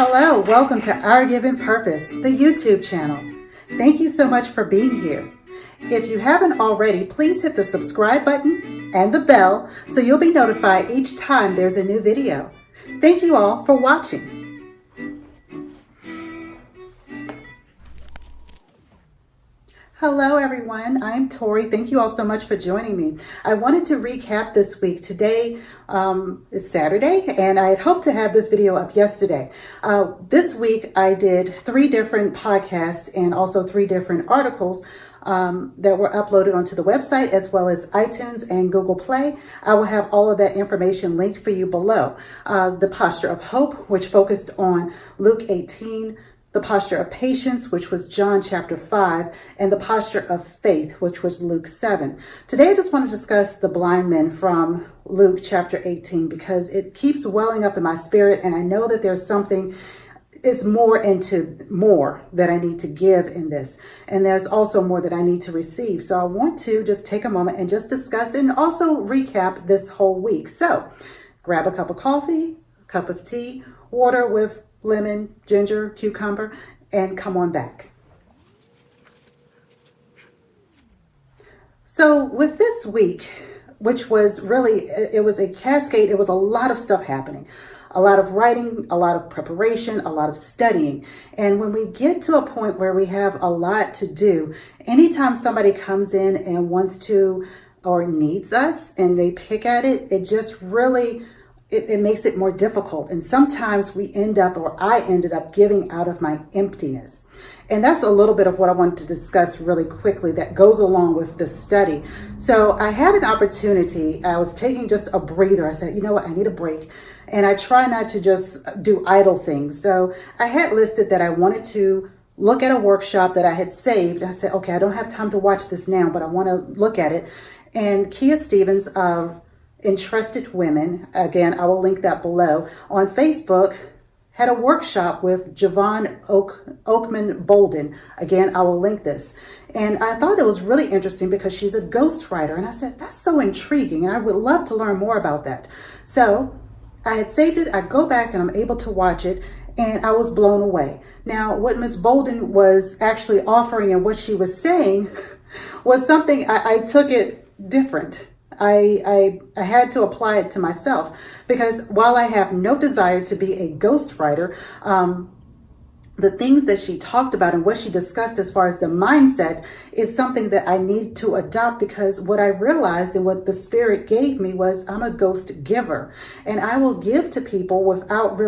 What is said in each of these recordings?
Hello, welcome to Our Given Purpose, the YouTube channel. Thank you so much for being here. If you haven't already, please hit the subscribe button and the bell so you'll be notified each time there's a new video. Thank you all for watching. Hello everyone, I'm Tori. Thank you all so much for joining me. I wanted to recap this week. Today, it's Saturday, and I had hoped to have this video up yesterday. This week I did 3 different podcasts and also 3 different articles that were uploaded onto the website as well as iTunes and Google Play. I will have all of that information linked for you below. The Posture of Hope, which focused on Luke 18, the Posture of Patience, which was John chapter 5, and the Posture of Faith, which was Luke 7. Today, I just want to discuss the blind men from Luke chapter 18 because it keeps welling up in my spirit, and I know that there's something is more that I need to give in this. And there's also more that I need to receive. So I want to just take a moment and just discuss and also recap this whole week. So grab a cup of coffee, a cup of tea, water with lemon, ginger, cucumber, and come on back. So with this week, which was really, it was a cascade, it was a lot of stuff happening. A lot of writing, a lot of preparation, a lot of studying. And when we get to a point where we have a lot to do, anytime somebody comes in and wants to or needs us and they pick at it, it just really it makes it more difficult. And sometimes we end up, or I ended up, giving out of my emptiness. And that's a little bit of what I wanted to discuss really quickly that goes along with the study. So I had an opportunity. I was taking just a breather. I said, you know what, I need a break. And I try not to just do idle things. So I had listed that I wanted to look at a workshop that I had saved. I said, okay, I don't have time to watch this now, but I want to look at it. And Kia Stevens of Interested Women, again, I will link that below, on Facebook, had a workshop with Devon Oakman Bolden. Again, I will link this. And I thought it was really interesting because she's a ghostwriter. And I said, that's so intriguing. And I would love to learn more about that. So I had saved it. I go back and I'm able to watch it. And I was blown away. Now, what Miss Bolden was actually offering and what she was saying was something I took it different. I had to apply it to myself because while I have no desire to be a ghostwriter, the things that she talked about and what she discussed as far as the mindset is something that I need to adopt, because what I realized and what the Spirit gave me was I'm a ghost giver, and I will give to people without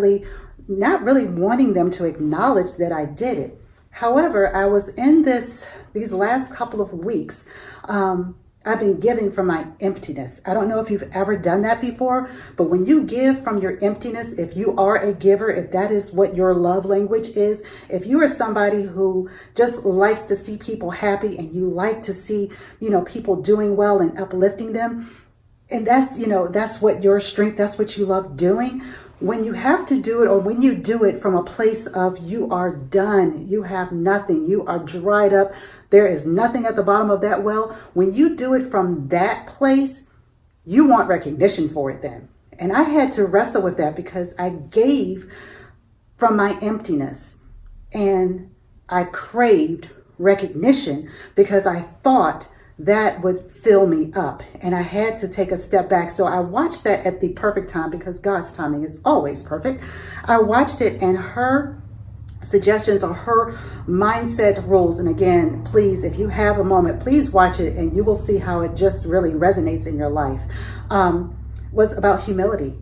not really wanting them to acknowledge that I did it. However, I was in these last couple of weeks, I've been giving from my emptiness. I don't know if you've ever done that before, but when you give from your emptiness, if you are a giver, if that is what your love language is, if you are somebody who just likes to see people happy and you like to see, people doing well and uplifting them, and that's what your strength, that's what you love doing. When you have to do it, or when you do it from a place of you are done, you have nothing, you are dried up, there is nothing at the bottom of that well. When you do it from that place, you want recognition for it then. And I had to wrestle with that because I gave from my emptiness and I craved recognition because I thought that would fill me up, and I had to take a step back. So I watched that at the perfect time because God's timing is always perfect. I watched it, and her suggestions or her mindset rules, and again, please, if you have a moment, please watch it and you will see how it just really resonates in your life, was about humility.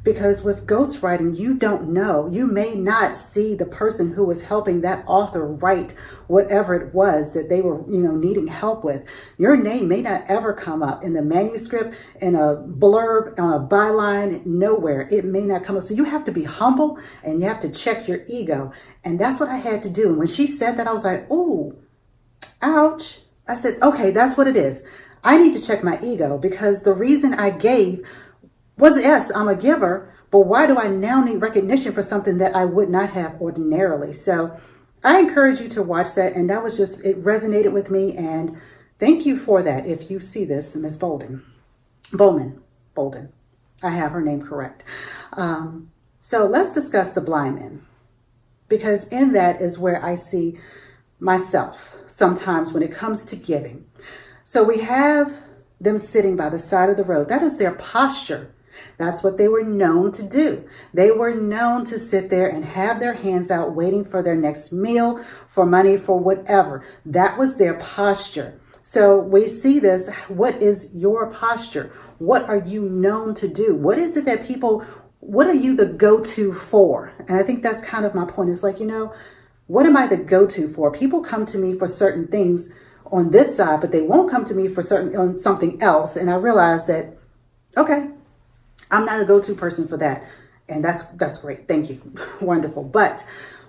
Because with ghostwriting, you don't know. You may not see the person who was helping that author write whatever it was that they were, needing help with. Your name may not ever come up in the manuscript, in a blurb, on a byline, nowhere. It may not come up. So you have to be humble and you have to check your ego. And that's what I had to do. And when she said that, I was like, ooh, ouch. I said, okay, that's what it is. I need to check my ego, because the reason I gave was, yes, I'm a giver, but why do I now need recognition for something that I would not have ordinarily? So I encourage you to watch that. And that was just, it resonated with me. And thank you for that. If you see this, Miss Bolden. I have her name correct. So let's discuss the blind men. because in that is where I see myself sometimes when it comes to giving. So we have them sitting by the side of the road. That is their posture. That's what they were known to do. They were known to sit there and have their hands out waiting for their next meal, for money, for whatever. That was their posture. So we see this. What is your posture? What are you known to do? What is it that what are you the go-to for? And I think that's kind of my point. It's like, what am I the go-to for? People come to me for certain things on this side, but they won't come to me for on something else. And I realized that, okay, I'm not a go-to person for that. And that's great. Thank you. Wonderful. But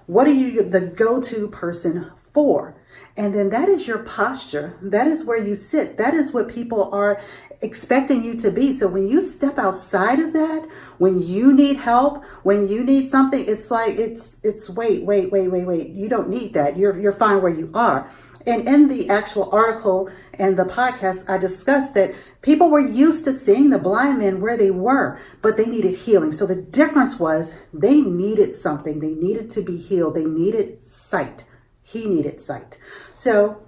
what are you the go-to person for? And then that is your posture. That is where you sit. That is what people are expecting you to be. So when you step outside of that, when you need help, when you need something, it's like, it's wait. You don't need that. You're fine where you are. And in the actual article and the podcast, I discussed that people were used to seeing the blind men where they were, but they needed healing. So the difference was they needed something. They needed to be healed. They needed sight. He needed sight. So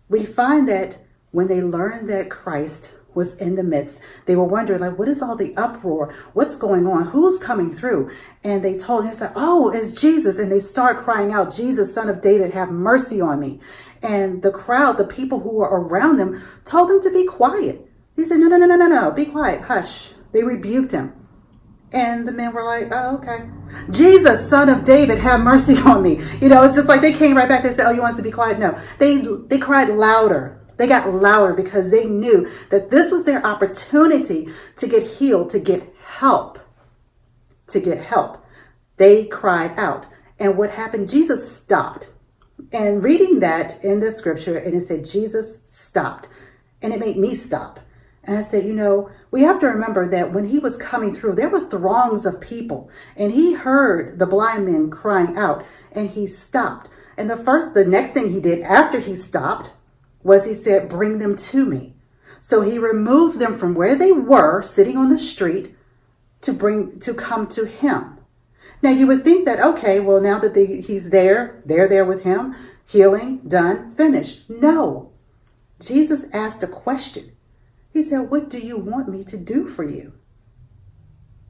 we find that when they learned that Christ was in the midst, they were wondering, like, what is all the uproar? What's going on? Who's coming through? And they told him, said, oh, it's Jesus. And they start crying out, Jesus, Son of David, have mercy on me. And the crowd, the people who were around them, told him to be quiet. He said, no, be quiet, hush. They rebuked him. And the men were like, oh, okay. Jesus, Son of David, have mercy on me. It's just like they came right back. They said, oh, you want us to be quiet? No, they cried louder. They got louder because they knew that this was their opportunity to get healed, to get help. They cried out. And what happened? Jesus stopped. And reading that in the scripture, and it said, Jesus stopped. And it made me stop. And I said, we have to remember that when he was coming through, there were throngs of people. And he heard the blind men crying out. And he stopped. And the next thing he did after he stopped was he said, bring them to me. So he removed them from where they were sitting on the street to come to him. Now you would think that, okay, well, now that he's there, they're there with him, healing, done, finished. No, Jesus asked a question. He said, what do you want me to do for you?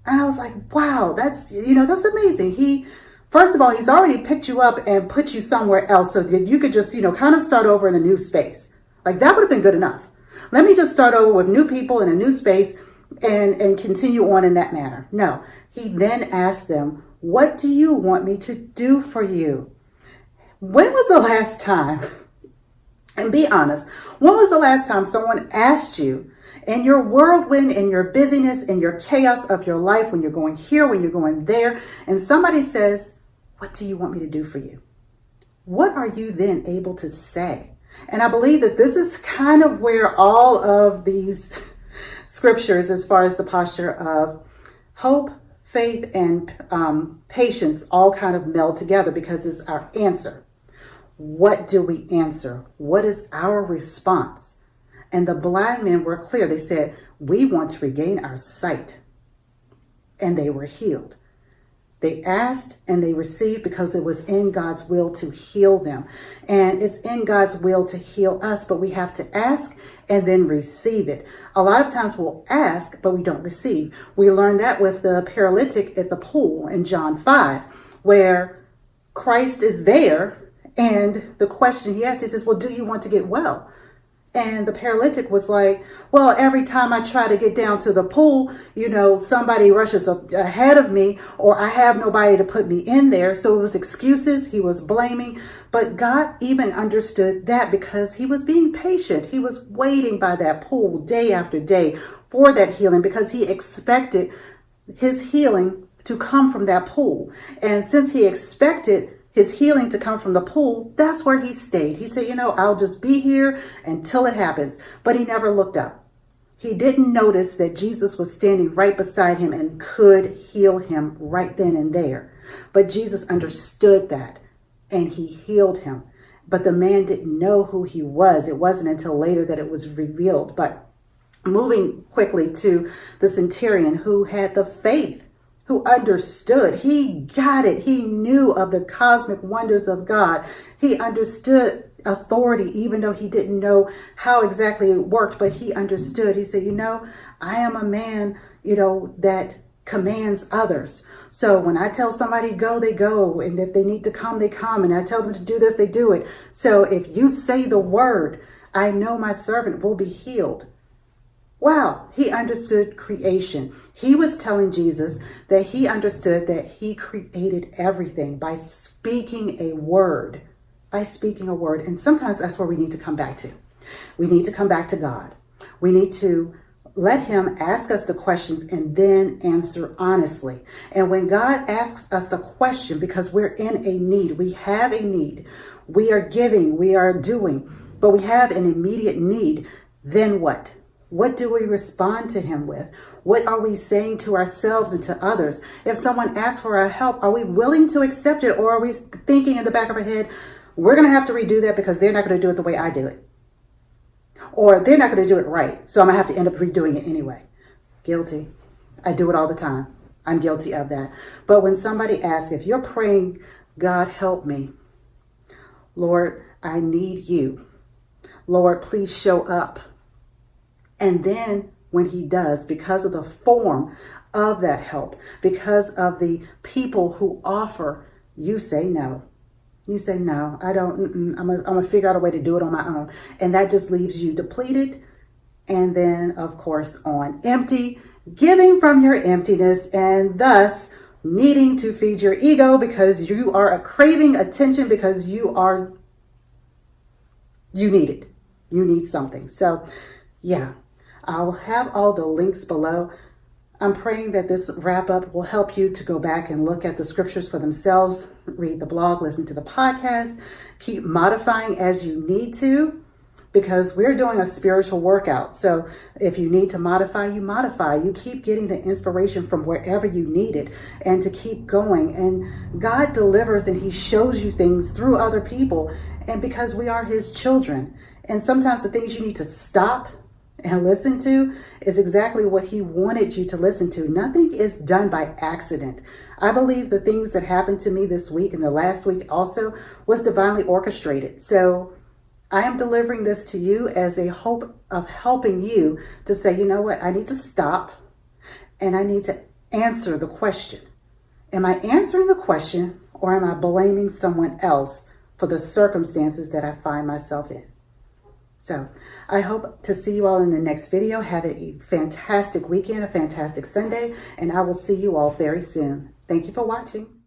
And I was like, wow, that's amazing. First of all, he's already picked you up and put you somewhere else so that you could just, kind of start over in a new space. Like that would have been good enough. Let me just start over with new people in a new space and continue on in that manner. No, he then asked them, what do you want me to do for you? When was the last time, and be honest, when was the last time someone asked you in your whirlwind, in your busyness, in your chaos of your life, when you're going here, when you're going there, and somebody says, what do you want me to do for you? What are you then able to say? And I believe that this is kind of where all of these scriptures, as far as the posture of hope, faith, and patience, all kind of meld together because it's our answer. What do we answer? What is our response? And the blind men were clear. They said, we want to regain our sight. And they were healed. They asked and they received because it was in God's will to heal them. And it's in God's will to heal us, but we have to ask and then receive it. A lot of times we'll ask, but we don't receive. We learned that with the paralytic at the pool in John 5, where Christ is there. And the question he asked, he says, well, do you want to get well? And the paralytic was like, well, every time I try to get down to the pool, somebody rushes ahead of me, or I have nobody to put me in there. So it was excuses. He was blaming. But God even understood that because he was being patient. He was waiting by that pool day after day for that healing because he expected his healing to come from that pool. And since he expected his healing to come from the pool, that's where he stayed. He said, I'll just be here until it happens. But he never looked up. He didn't notice that Jesus was standing right beside him and could heal him right then and there. But Jesus understood that and he healed him. But the man didn't know who he was. It wasn't until later that it was revealed. But moving quickly to the centurion who had the faith, who understood. He got it. He knew of the cosmic wonders of God. He understood authority, even though he didn't know how exactly it worked, but he understood. He said, I am a man, that commands others. So when I tell somebody go, they go. And if they need to come, they come. And I tell them to do this, they do it. So if you say the word, I know my servant will be healed. Wow, he understood creation. He was telling Jesus that he understood that he created everything by speaking a word. And sometimes that's where we need to come back to. We need to come back to God. We need to let him ask us the questions and then answer honestly. And when God asks us a question, because we're in a need, we have a need, we are giving, we are doing, but we have an immediate need, then what? What do we respond to him with? What are we saying to ourselves and to others? If someone asks for our help, are we willing to accept it? Or are we thinking in the back of our head, we're going to have to redo that because they're not going to do it the way I do it? Or they're not going to do it right, so I'm going to have to end up redoing it anyway. Guilty. I do it all the time. I'm guilty of that. But when somebody asks, if you're praying, God, help me. Lord, I need you. Lord, please show up. And then when he does, because of the form of that help, because of the people who offer, you say no. You say, no, I don't, I'm going to figure out a way to do it on my own. And that just leaves you depleted. And then, of course, on empty, giving from your emptiness, and thus needing to feed your ego because you are craving attention because you need it. You need something. So, yeah. I'll have all the links below. I'm praying that this wrap up will help you to go back and look at the scriptures for themselves, read the blog, listen to the podcast, keep modifying as you need to, because we're doing a spiritual workout. So if you need to modify, you modify. You keep getting the inspiration from wherever you need it and to keep going. And God delivers and he shows you things through other people. And because we are his children, and sometimes the things you need to stop and listen to is exactly what he wanted you to listen to. Nothing is done by accident. I believe the things that happened to me this week and the last week also was divinely orchestrated. So I am delivering this to you as a hope of helping you to say, you know what, I need to stop and I need to answer the question. Am I answering the question, or am I blaming someone else for the circumstances that I find myself in? So I hope to see you all in the next video. Have a fantastic weekend, a fantastic Sunday, and I will see you all very soon. Thank you for watching.